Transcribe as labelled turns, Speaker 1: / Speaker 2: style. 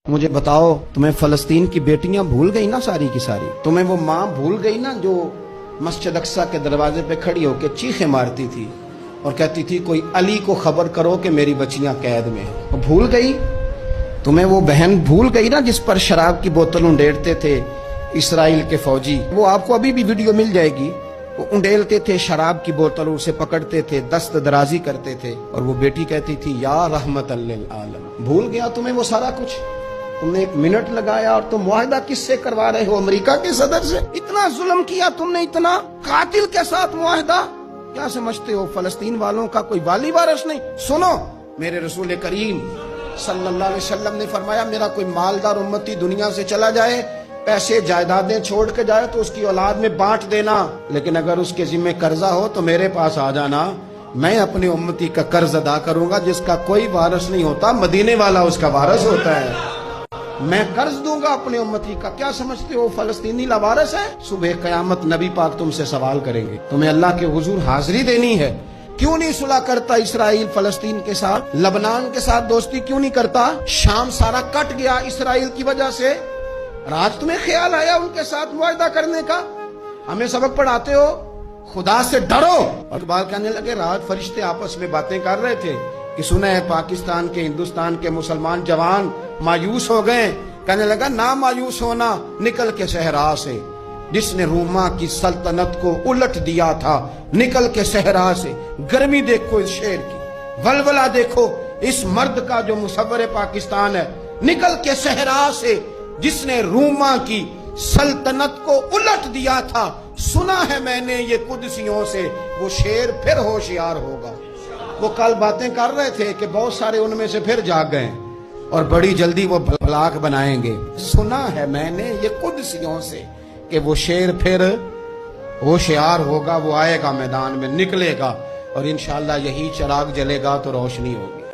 Speaker 1: مجھے بتاؤ، تمہیں فلسطین کی بیٹیاں بھول گئی نا ساری کی ساری؟ تمہیں وہ ماں بھول گئی نا جو مسجد اقصی کے دروازے پہ کھڑی ہو کے چیخیں مارتی تھی اور کہتی تھی کوئی علی کو خبر کرو کہ میری بچیاں قید میں ہیں؟ وہ بھول گئی؟ تمہیں وہ بہن بھول گئی نا جس پر شراب کی بوتل انڈیلتے تھے اسرائیل کے فوجی؟ وہ آپ کو ابھی بھی ویڈیو مل جائے گی۔ وہ انڈیلتے تھے شراب کی بوتل، اسے پکڑتے تھے، دست درازی کرتے تھے، اور وہ بیٹی کہتی تھی یا رحمت للعالم۔ بھول گیا تمہیں وہ سارا کچھ؟ تم نے ایک منٹ لگایا اور تم معاہدہ کس سے کروا رہے ہو؟ امریکہ کے صدر سے؟ اتنا ظلم کیا تم نے، اتنا قاتل کے ساتھ معاہدہ؟ کیا سمجھتے ہو فلسطین والوں کا کوئی والی وارث نہیں؟ سنو، میرے رسول کریم صلی اللہ علیہ وسلم نے فرمایا میرا کوئی مالدار امتی دنیا سے چلا جائے، پیسے جائیدادیں چھوڑ کے جائے تو اس کی اولاد میں بانٹ دینا، لیکن اگر اس کے ذمہ قرضہ ہو تو میرے پاس آ جانا، میں اپنے امتی کا قرض ادا کروں گا۔ جس کا کوئی وارث نہیں ہوتا، مدینے والا اس کا وارث ہوتا ہے۔ میں قرض دوں گا اپنے امتی کا۔ کیا سمجھتے ہو فلسطینی لاوارث ہے؟ صبح قیامت نبی پاک تم سے سوال کریں گے، تمہیں اللہ کے حضور حاضری دینی ہے۔ کیوں نہیں صلح کرتا اسرائیل فلسطین کے ساتھ؟ لبنان کے ساتھ دوستی کیوں نہیں کرتا؟ شام سارا کٹ گیا اسرائیل کی وجہ سے، آج تمہیں خیال آیا ان کے ساتھ معاہدہ کرنے کا؟ ہمیں سبق پڑھاتے ہو، خدا سے ڈرو۔ اور بات کہنے لگے رات فرشتے آپس میں باتیں کر رہے تھے کہ سنا ہے پاکستان کے ہندوستان کے مسلمان جوان مایوس ہو گئے۔ کہنے لگا نہ مایوس ہونا، نکل کے صحرا سے، جس نے روما کی سلطنت کو الٹ دیا تھا، نکل کے صحرا سے۔ گرمی دیکھو اس شیر کی، ولولہ دیکھو اس مرد کا جو مصور پاکستان ہے، نکل کے صحرا سے جس نے روما کی سلطنت کو الٹ دیا تھا۔ سنا ہے میں نے یہ قدسیوں سے، وہ شیر پھر ہوشیار ہوگا۔ وہ کل باتیں کر رہے تھے کہ بہت سارے ان میں سے پھر جاگ گئے اور بڑی جلدی وہ بلاک بنائیں گے۔ سنا ہے میں نے یہ قدسیوں سے کہ وہ شیر پھر ہوشیار ہوگا، وہ آئے گا میدان میں، نکلے گا، اور انشاءاللہ یہی چراغ جلے گا تو روشنی ہوگی۔